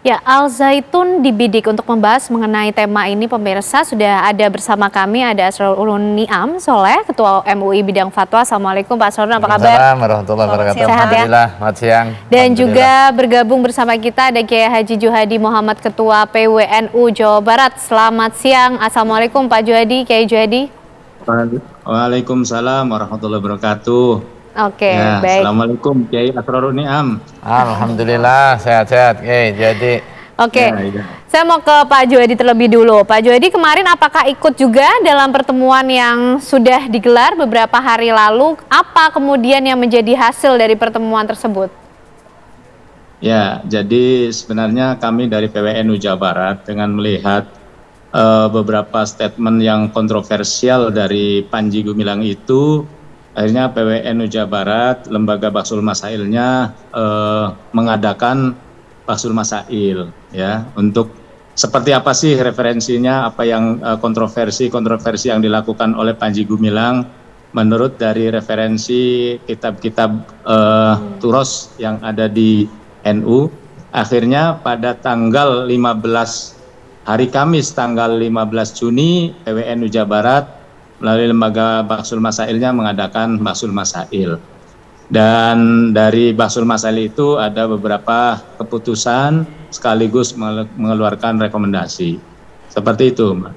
Ya, Al Zaitun dibidik untuk membahas mengenai tema ini pemirsa sudah ada bersama kami ada Asrorun Niam Soleh, Ketua MUI Bidang Fatwa. Assalamualaikum Pak Asrorun, apa kabar? Waalaikumsalam warahmatullahi wabarakatuh. Sehat ya? Alhamdulillah, selamat siang. Dan juga bergabung bersama kita ada Kiai Haji Juhadi Muhammad, Ketua PWNU Jawa Barat. Selamat siang, Assalamualaikum Pak Juhadi, Kiai Juhadi. Waalaikumsalam warahmatullahi wabarakatuh. Oke, Ya, baik. Assalamualaikum Kiai Asrorun Niam. Alhamdulillah, sehat-sehat. Jadi Oke, Ya. saya mau ke Pak Juhadi terlebih dulu. Pak Juhadi, kemarin apakah ikut juga dalam pertemuan yang sudah digelar beberapa hari lalu? Apa kemudian yang menjadi hasil dari pertemuan tersebut? Ya, jadi sebenarnya kami dari PWNU Jawa Barat dengan melihat beberapa statement yang kontroversial dari Panji Gumilang itu, akhirnya PWNU Jawa Barat, lembaga Bahsul Masailnya mengadakan Bahsul Masail, ya, untuk seperti apa sih referensinya, apa yang kontroversi yang dilakukan oleh Panji Gumilang menurut dari referensi kitab-kitab turos yang ada di NU. Akhirnya pada tanggal 15 hari Kamis tanggal 15 Juni PWNU Jawa Barat melalui lembaga Bahsul Masailnya mengadakan Bahsul Masail. Dan dari Bahsul Masail itu ada beberapa keputusan sekaligus mengeluarkan rekomendasi. Seperti itu, Mbak.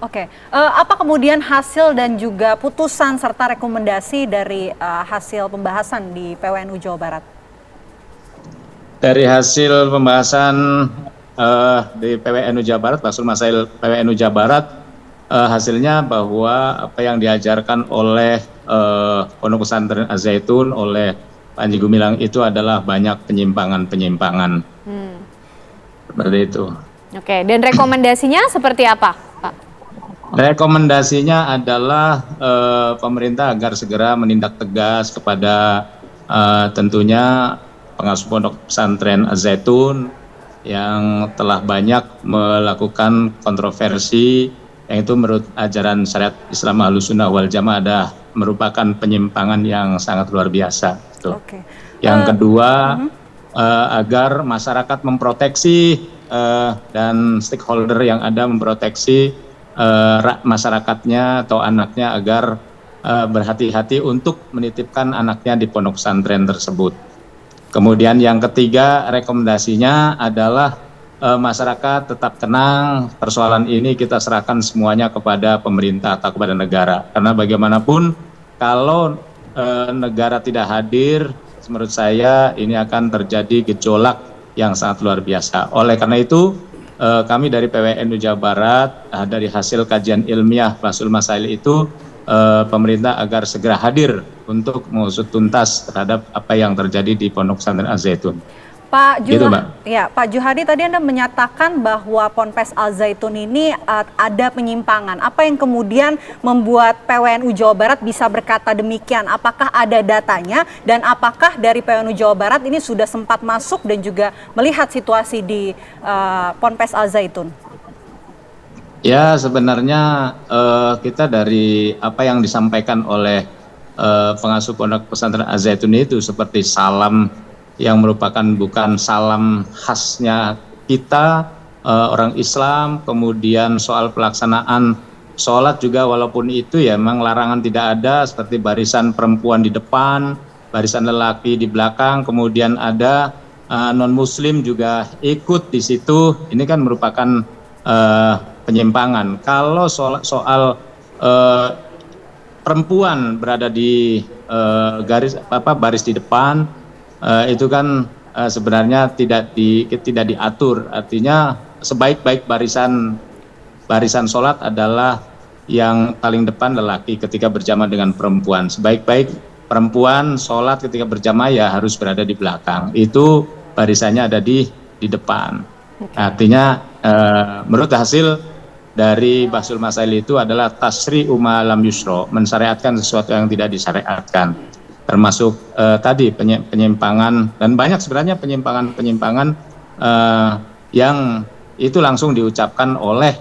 Oke, apa kemudian hasil dan juga putusan serta rekomendasi dari hasil pembahasan di PWNU Jawa Barat? Dari hasil pembahasan di PWNU Jawa Barat, Bahsul Masail PWNU Jawa Barat, hasilnya bahwa apa yang diajarkan oleh Pondok Pesantren Az-Zaitun oleh Panji Gumilang itu adalah banyak penyimpangan. Seperti itu. Oke, dan rekomendasinya seperti apa, Pak? Rekomendasinya adalah pemerintah agar segera menindak tegas kepada tentunya pengasuh Pondok Pesantren Az-Zaitun yang telah banyak melakukan kontroversi yang itu menurut ajaran syariat Islam Ahlussunnah wal Jamaah ada merupakan penyimpangan yang sangat luar biasa. Oke. Yang kedua, agar masyarakat memproteksi dan stakeholder yang ada memproteksi masyarakatnya atau anaknya agar berhati-hati untuk menitipkan anaknya di pondok pesantren tersebut. Kemudian yang ketiga, rekomendasinya adalah masyarakat tetap tenang, persoalan ini kita serahkan semuanya kepada pemerintah atau kepada negara. Karena bagaimanapun kalau negara tidak hadir, menurut saya ini akan terjadi gejolak yang sangat luar biasa. Oleh karena itu, kami dari PWNU Jawa Barat, dari hasil kajian ilmiah Bahsul Masail itu, pemerintah agar segera hadir untuk mengusut tuntas terhadap apa yang terjadi di Pondok Pesantren Az-Zaitun. Pak Gitu, Mbak. Ya, Pak Juhadi tadi Anda menyatakan bahwa Ponpes Al-Zaitun ini ada penyimpangan. Apa yang kemudian membuat PWNU Jawa Barat bisa berkata demikian? Apakah ada datanya dan apakah dari PWNU Jawa Barat ini sudah sempat masuk dan juga melihat situasi di Ponpes Al-Zaitun? Ya, sebenarnya kita dari apa yang disampaikan oleh pengasuh Pondok Pesantren Az-Zaitun itu seperti salam yang merupakan bukan salam khasnya kita orang Islam, kemudian soal pelaksanaan sholat juga walaupun itu ya memang larangan tidak ada, seperti barisan perempuan di depan, barisan lelaki di belakang, kemudian ada non-muslim juga ikut di situ, ini kan merupakan penyimpangan. Kalau soal perempuan berada di baris di depan, itu kan sebenarnya tidak diatur. Artinya sebaik-baik barisan sholat adalah yang paling depan lelaki ketika berjamaah dengan perempuan. Sebaik-baik perempuan sholat ketika berjamaah ya harus berada di belakang. Itu barisannya ada di depan. Artinya menurut hasil dari Bahsul Masail itu adalah tasri umma lam yusro, mensyariatkan sesuatu yang tidak disyariatkan. Termasuk tadi penyimpangan dan banyak sebenarnya penyimpangan yang itu langsung diucapkan oleh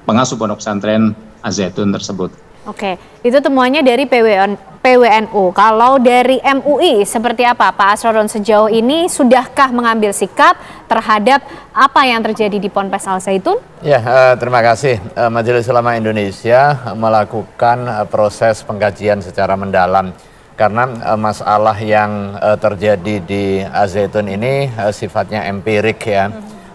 pengasuh Pondok Pesantren Az-Zaitun tersebut. Oke, itu temuannya dari PWNU. Kalau dari MUI seperti apa Pak Asrorun, sejauh ini sudahkah mengambil sikap terhadap apa yang terjadi di Ponpes Al Zaitun? Ya, terima kasih. Majelis Ulama Indonesia melakukan proses pengkajian secara mendalam karena masalah yang terjadi di Al Zaitun ini sifatnya empirik ya.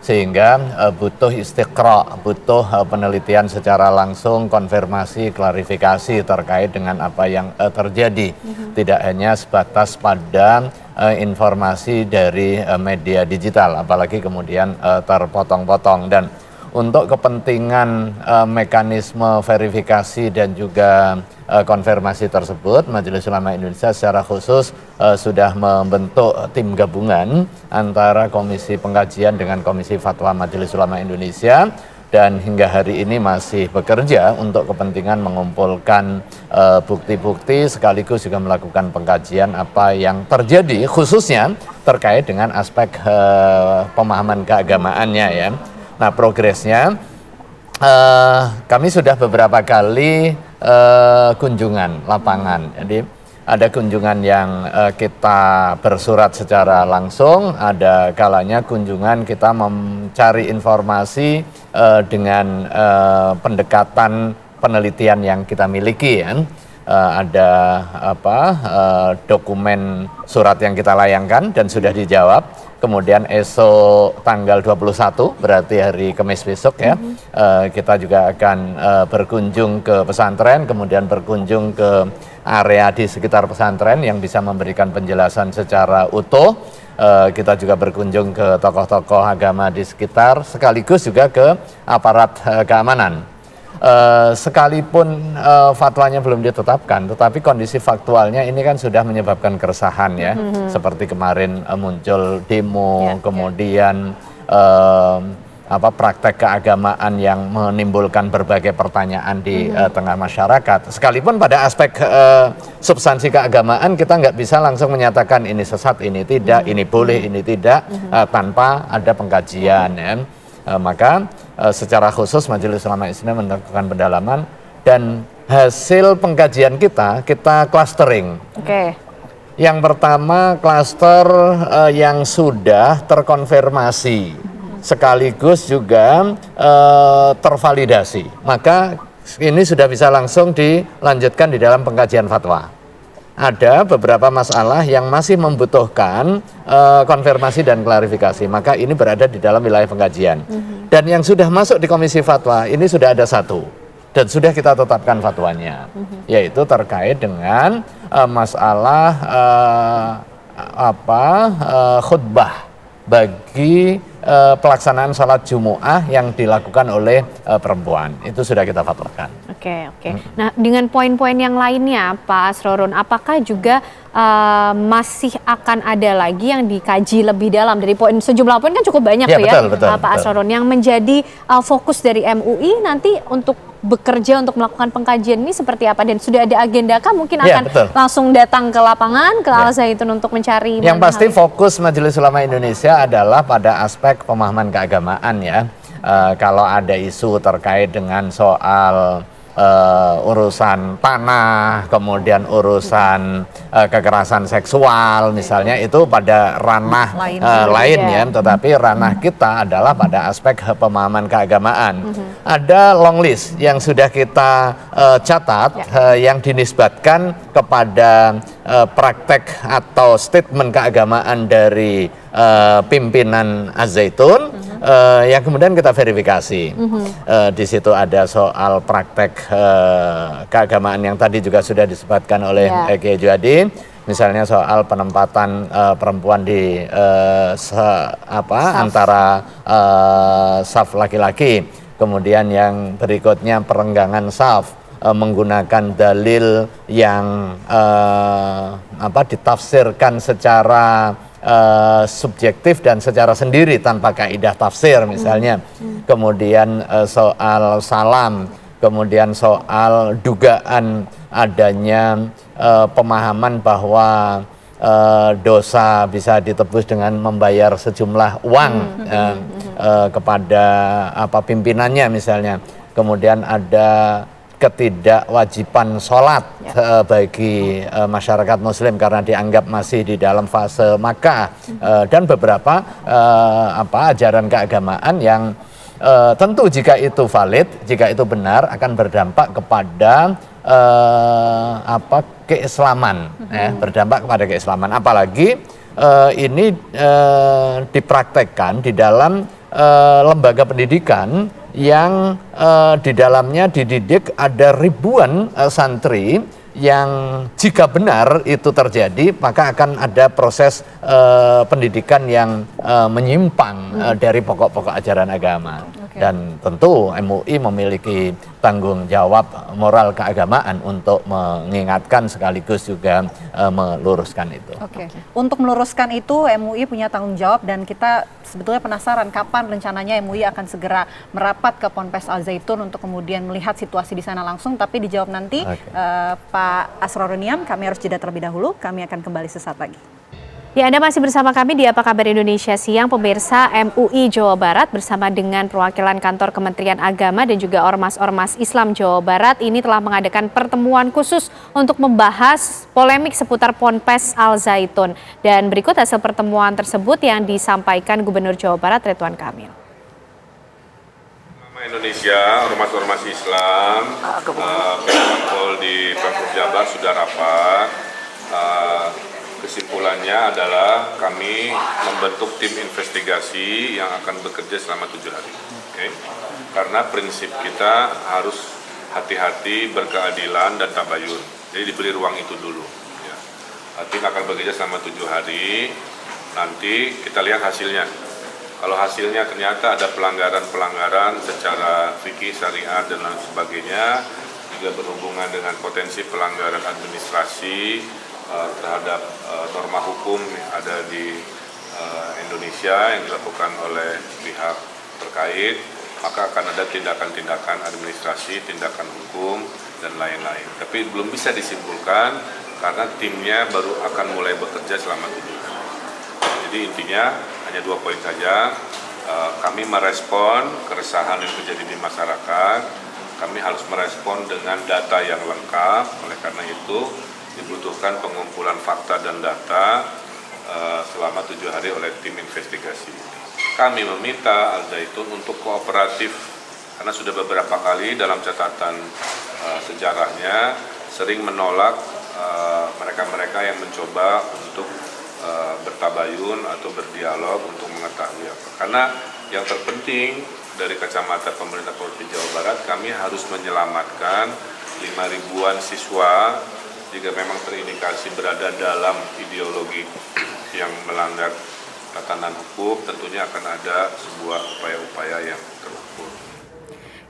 Sehingga butuh istiqra, butuh penelitian secara langsung, konfirmasi, klarifikasi terkait dengan apa yang terjadi. Tidak hanya sebatas pada informasi dari media digital, apalagi kemudian terpotong-potong. Dan untuk kepentingan mekanisme verifikasi dan juga konfirmasi tersebut, Majelis Ulama Indonesia secara khusus sudah membentuk tim gabungan antara Komisi Pengkajian dengan Komisi Fatwa Majelis Ulama Indonesia, dan hingga hari ini masih bekerja untuk kepentingan mengumpulkan bukti-bukti sekaligus juga melakukan pengkajian apa yang terjadi khususnya terkait dengan aspek pemahaman keagamaannya ya. Nah, progresnya kami sudah beberapa kali kunjungan lapangan. Jadi ada kunjungan yang kita bersurat secara langsung, ada kalanya kunjungan kita mencari informasi dengan pendekatan penelitian yang kita miliki ya. Ada dokumen surat yang kita layangkan dan sudah dijawab. Kemudian esok tanggal 21, berarti hari Kamis besok ya, kita juga akan berkunjung ke pesantren, kemudian berkunjung ke area di sekitar pesantren yang bisa memberikan penjelasan secara utuh. Kita juga berkunjung ke tokoh-tokoh agama di sekitar, sekaligus juga ke aparat keamanan. Sekalipun fatwanya belum ditetapkan, tetapi kondisi faktualnya ini kan sudah menyebabkan keresahan ya, seperti kemarin muncul demo, kemudian praktek keagamaan yang menimbulkan berbagai pertanyaan di tengah masyarakat. Sekalipun pada aspek substansi keagamaan kita nggak bisa langsung menyatakan ini sesat, ini tidak, ini boleh, ini tidak, tanpa ada pengkajian ya. Maka secara khusus Majelis Ulama Islam melakukan pendalaman dan hasil pengkajian kita clustering. Oke. Yang pertama klaster yang sudah terkonfirmasi sekaligus juga tervalidasi. Maka ini sudah bisa langsung dilanjutkan di dalam pengkajian fatwa. Ada beberapa masalah yang masih membutuhkan konfirmasi dan klarifikasi, maka ini berada di dalam wilayah pengkajian. Dan yang sudah masuk di Komisi Fatwa ini sudah ada satu dan sudah kita tetapkan fatwanya, yaitu terkait dengan masalah khutbah bagi pelaksanaan sholat Jumu'ah yang dilakukan oleh perempuan. Itu sudah kita fatwakan. Oke. Nah, dengan poin-poin yang lainnya Pak Asrorun, apakah juga masih akan ada lagi yang dikaji lebih dalam dari sejumlah poin kan cukup banyak ya, tuh betul, Pak Asrorun, yang menjadi fokus dari MUI nanti untuk bekerja untuk melakukan pengkajian ini seperti apa, dan sudah ada agenda kah mungkin akan langsung datang ke lapangan ke Al Zaitun untuk mencari? Yang pasti fokus Majelis Ulama Indonesia adalah pada aspek pemahaman keagamaan ya. Kalau ada isu terkait dengan soal urusan tanah, kemudian urusan kekerasan seksual misalnya, itu pada ranah lain ya, tetapi ranah kita adalah pada aspek pemahaman keagamaan. Ada long list yang sudah kita catat yang dinisbatkan kepada praktek atau statement keagamaan dari pimpinan Az-Zaitun, yang kemudian kita verifikasi. Di situ ada soal praktek keagamaan yang tadi juga sudah disebutkan oleh Kiai Juhadi, misalnya soal penempatan perempuan di antara saf laki-laki, kemudian yang berikutnya perenggangan saf menggunakan dalil yang ditafsirkan secara subjektif dan secara sendiri tanpa kaidah tafsir misalnya. Kemudian soal salam, kemudian soal dugaan adanya pemahaman bahwa dosa bisa ditebus dengan membayar sejumlah uang kepada pimpinannya misalnya. Kemudian ada ketidakwajiban sholat bagi masyarakat Muslim karena dianggap masih di dalam fase Makkah, dan beberapa ajaran keagamaan yang tentu jika itu valid, jika itu benar akan berdampak kepada keislaman, berdampak kepada keislaman. Apalagi ini dipraktekkan di dalam lembaga pendidikan yang di dalamnya dididik ada ribuan santri yang jika benar itu terjadi maka akan ada proses pendidikan yang menyimpang dari pokok-pokok ajaran agama. Dan tentu MUI memiliki tanggung jawab moral keagamaan untuk mengingatkan sekaligus juga meluruskan itu. Untuk meluruskan itu MUI punya tanggung jawab, dan kita sebetulnya penasaran kapan rencananya MUI akan segera merapat ke Ponpes Al Zaitun untuk kemudian melihat situasi di sana langsung, tapi dijawab nanti. Pak Asroruniam, kami harus jeda terlebih dahulu, kami akan kembali sesaat lagi. Ya, Anda masih bersama kami di Apa Kabar Indonesia Siang. Pemirsa, MUI Jawa Barat bersama dengan perwakilan kantor Kementerian Agama dan juga Ormas-Ormas Islam Jawa Barat ini telah mengadakan pertemuan khusus untuk membahas polemik seputar Ponpes Al Zaitun. Dan berikut hasil pertemuan tersebut yang disampaikan Gubernur Jawa Barat Ridwan Kamil. Indonesia, Ormas-Ormas Islam, Pemkol di Pemprov Jabar sudah rapat. Kesimpulannya adalah kami membentuk tim investigasi yang akan bekerja selama 7 hari. Karena prinsip kita harus hati-hati, berkeadilan dan tabayun. Jadi diberi ruang itu dulu. Tim akan bekerja selama 7 hari. Nanti kita lihat hasilnya. Kalau hasilnya ternyata ada pelanggaran-pelanggaran secara fikih, syariat dan lain sebagainya, juga berhubungan dengan potensi pelanggaran administrasi terhadap norma hukum yang ada di Indonesia yang dilakukan oleh pihak terkait, maka akan ada tindakan-tindakan administrasi, tindakan hukum, dan lain-lain. Tapi belum bisa disimpulkan karena timnya baru akan mulai bekerja selama 7 hari. Jadi intinya hanya 2 poin saja. Kami merespon keresahan yang terjadi di masyarakat. Kami harus merespon dengan data yang lengkap. Oleh karena itu dibutuhkan pengumpulan fakta dan data selama 7 hari oleh tim investigasi. Kami meminta Al Zaitun untuk kooperatif karena sudah beberapa kali dalam catatan sejarahnya sering menolak mereka-mereka yang mencoba untuk bertabayun atau berdialog untuk mengetahui apa. Karena yang terpenting dari kacamata pemerintah Provinsi Jawa Barat, kami harus menyelamatkan 5.000-an siswa jika memang terindikasi berada dalam ideologi yang melanggar tatanan hukum. Tentunya akan ada sebuah upaya-upaya yang terukur.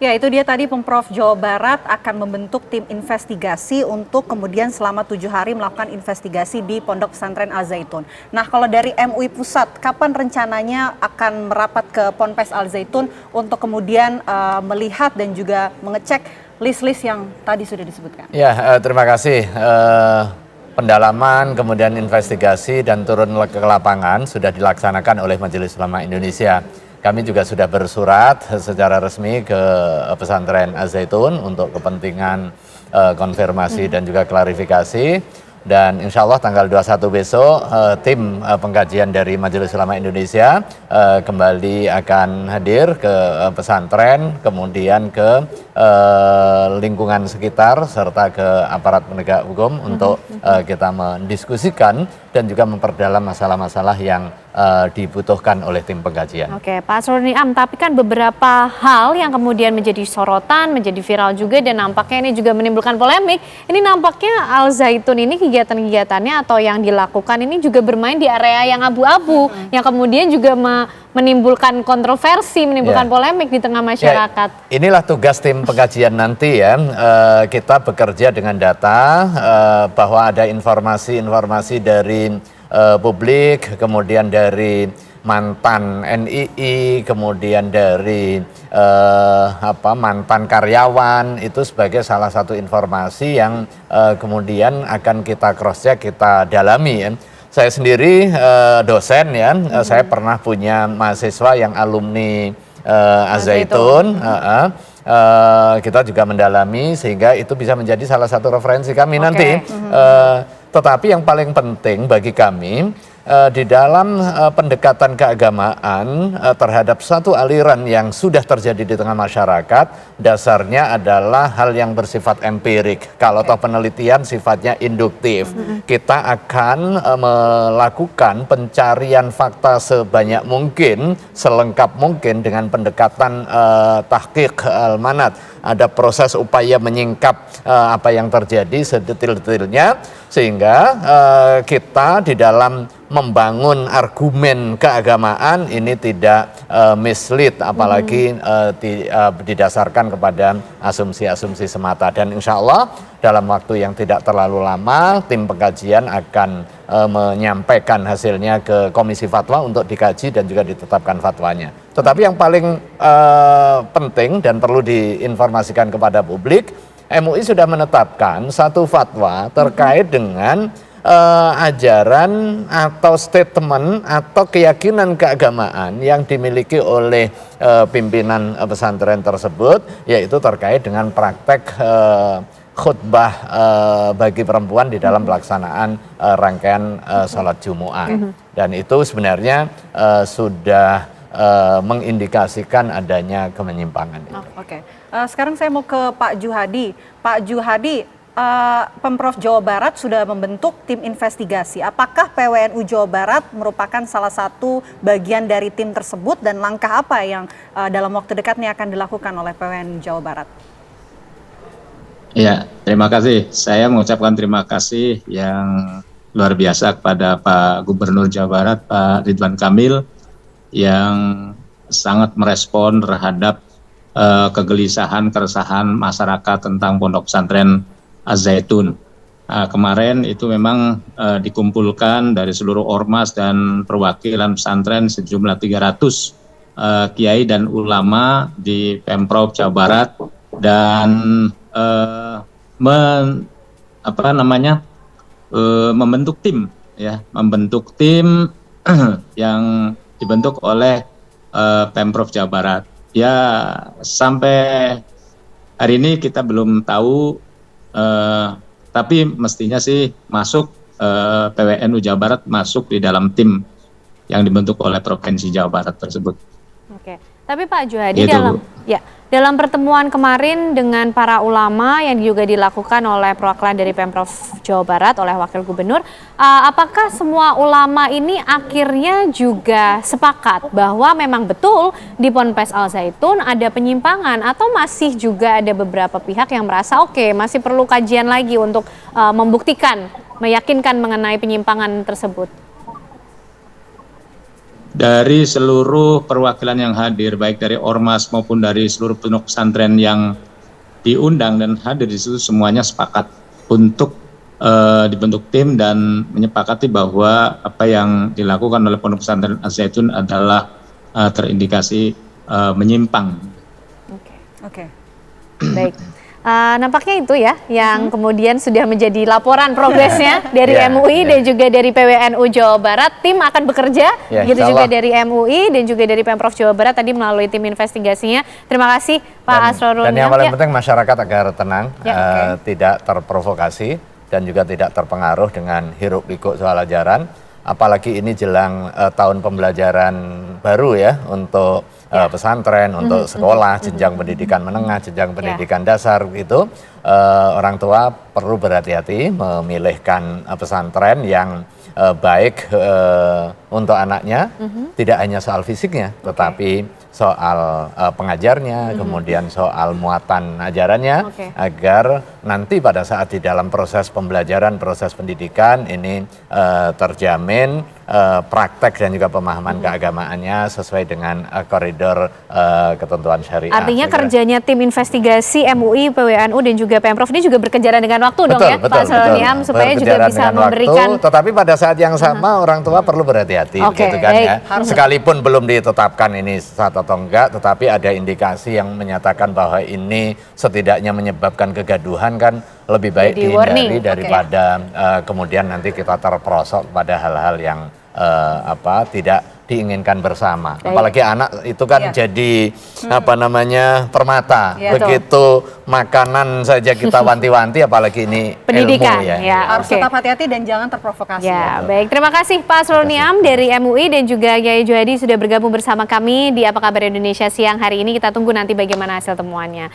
Ya, itu dia tadi Pemprov Jawa Barat akan membentuk tim investigasi untuk kemudian selama 7 hari melakukan investigasi di Pondok Pesantren Al Zaitun. Nah, kalau dari MUI Pusat, kapan rencananya akan merapat ke Ponpes Al Zaitun untuk kemudian melihat dan juga mengecek list-list yang tadi sudah disebutkan? Ya, terima kasih. Pendalaman, kemudian investigasi dan turun ke lapangan sudah dilaksanakan oleh Majelis Ulama Indonesia. Kami juga sudah bersurat secara resmi ke Pesantren Al Zaitun untuk kepentingan konfirmasi dan juga klarifikasi. Dan insya Allah tanggal 21 besok tim pengkajian dari Majelis Ulama Indonesia kembali akan hadir ke pesantren, kemudian ke lingkungan sekitar serta ke aparat penegak hukum untuk kita mendiskusikan dan juga memperdalam masalah-masalah yang dibutuhkan oleh tim pengkajian. Oke, Pak Asroruniam, tapi kan beberapa hal yang kemudian menjadi sorotan, menjadi viral juga dan nampaknya ini juga menimbulkan polemik. Ini nampaknya Al Zaitun ini kegiatan-kegiatannya atau yang dilakukan ini juga bermain di area yang abu-abu, yang kemudian juga menimbulkan kontroversi, menimbulkan polemik di tengah masyarakat. Ya, inilah tugas tim pengkajian nanti ya. Kita bekerja dengan data bahwa ada informasi-informasi dari publik, kemudian dari mantan NII, kemudian dari mantan karyawan, itu sebagai salah satu informasi yang kemudian akan kita cross check, kita dalami ya. Saya sendiri dosen ya, saya pernah punya mahasiswa yang alumni Al-Zaitun. Kita juga mendalami sehingga itu bisa menjadi salah satu referensi kami nanti. Tetapi yang paling penting bagi kami di dalam pendekatan keagamaan terhadap satu aliran yang sudah terjadi di tengah masyarakat, dasarnya adalah hal yang bersifat empirik. Kalau toh penelitian sifatnya induktif, kita akan melakukan pencarian fakta sebanyak mungkin, selengkap mungkin dengan pendekatan tahqiq al-manat. Ada proses upaya menyingkap apa yang terjadi sedetil-detilnya, sehingga kita di dalam membangun argumen keagamaan ini tidak mislead, apalagi didasarkan kepada asumsi-asumsi semata. Dan insya Allah dalam waktu yang tidak terlalu lama tim pengkajian akan menyampaikan hasilnya ke Komisi Fatwa untuk dikaji dan juga ditetapkan fatwanya. Tetapi yang paling penting dan perlu diinformasikan kepada publik, MUI sudah menetapkan satu fatwa terkait dengan ajaran atau statement atau keyakinan keagamaan yang dimiliki oleh pimpinan pesantren tersebut, yaitu terkait dengan praktek khutbah bagi perempuan di dalam pelaksanaan rangkaian sholat Jumu'ah. Dan itu sebenarnya sudah mengindikasikan adanya kemenyimpangan. Sekarang saya mau ke Pak Juhadi. Pak Juhadi, Pemprov Jawa Barat sudah membentuk tim investigasi. Apakah PWNU Jawa Barat merupakan salah satu bagian dari tim tersebut dan langkah apa yang dalam waktu dekat ini akan dilakukan oleh PWNU Jawa Barat? Ya, terima kasih. Saya mengucapkan terima kasih yang luar biasa kepada Pak Gubernur Jawa Barat, Pak Ridwan Kamil, yang sangat merespon terhadap kegelisahan, keresahan masyarakat tentang Pondok Pesantren Al-Zaitun. Kemarin itu memang dikumpulkan dari seluruh ormas dan perwakilan pesantren sejumlah 300 kiai dan ulama di Pemprov Jawa Barat dan membentuk tim, ya, membentuk tim yang dibentuk oleh Pemprov Jawa Barat. Ya, sampai hari ini kita belum tahu. Tapi mestinya sih masuk PWNU Jawa Barat masuk di dalam tim yang dibentuk oleh Provinsi Jawa Barat tersebut. Oke, tapi Pak Juhadi Gitu, dalam pertemuan kemarin dengan para ulama yang juga dilakukan oleh perwakilan dari Pemprov Jawa Barat oleh Wakil Gubernur, apakah semua ulama ini akhirnya juga sepakat bahwa memang betul di Ponpes Al-Zaitun ada penyimpangan, atau masih juga ada beberapa pihak yang merasa masih perlu kajian lagi untuk membuktikan, meyakinkan mengenai penyimpangan tersebut? Dari seluruh perwakilan yang hadir, baik dari ormas maupun dari seluruh pondok pesantren yang diundang dan hadir di situ, semuanya sepakat untuk dibentuk tim dan menyepakati bahwa apa yang dilakukan oleh Pondok Pesantren Al-Zaitun adalah terindikasi menyimpang. Oke. Baik. Nampaknya itu ya yang kemudian sudah menjadi laporan progresnya dari MUI dan juga dari PWNU Jawa Barat. Tim akan bekerja, juga dari MUI dan juga dari Pemprov Jawa Barat tadi melalui tim investigasinya. Terima kasih Pak Asrorun. Dan yang paling penting masyarakat agar tenang, tidak terprovokasi dan juga tidak terpengaruh dengan hiruk pikuk soal ajaran. Apalagi ini jelang tahun pembelajaran baru ya untuk pesantren, untuk sekolah, jenjang pendidikan menengah, jenjang pendidikan dasar gitu. Orang tua perlu berhati-hati memilihkan pesantren yang baik untuk anaknya, tidak hanya soal fisiknya, tetapi soal pengajarnya, kemudian soal muatan ajarannya, agar nanti pada saat di dalam proses pembelajaran, proses pendidikan ini terjamin praktek dan juga pemahaman keagamaannya sesuai dengan koridor ketentuan syariah. Artinya kerjanya tim investigasi MUI, PWNU dan juga Pemprov ini juga berkejaran dengan waktu dong ya Pak Asrorun, supaya juga bisa memberikan. Tetapi pada saat yang sama orang tua perlu berhati-hati, gitu kan ya. Sekalipun belum ditetapkan ini satu atau enggak, tetapi ada indikasi yang menyatakan bahwa ini setidaknya menyebabkan kegaduhan, kan lebih baik dihindari daripada kemudian nanti kita terperosok pada hal-hal yang tidak diinginkan bersama. Baik. Apalagi anak itu kan jadi permata. Iya. Begitu makanan saja kita wanti-wanti, apalagi ini Pendidikan, ilmu ya. ya. Harus Oke. tetap hati-hati dan jangan terprovokasi. Ya, baik. Terima kasih Pak Asrul Niam dari MUI dan juga Kiai Juhadi sudah bergabung bersama kami di Apa Kabar Indonesia siang hari ini. Kita tunggu nanti bagaimana hasil temuannya.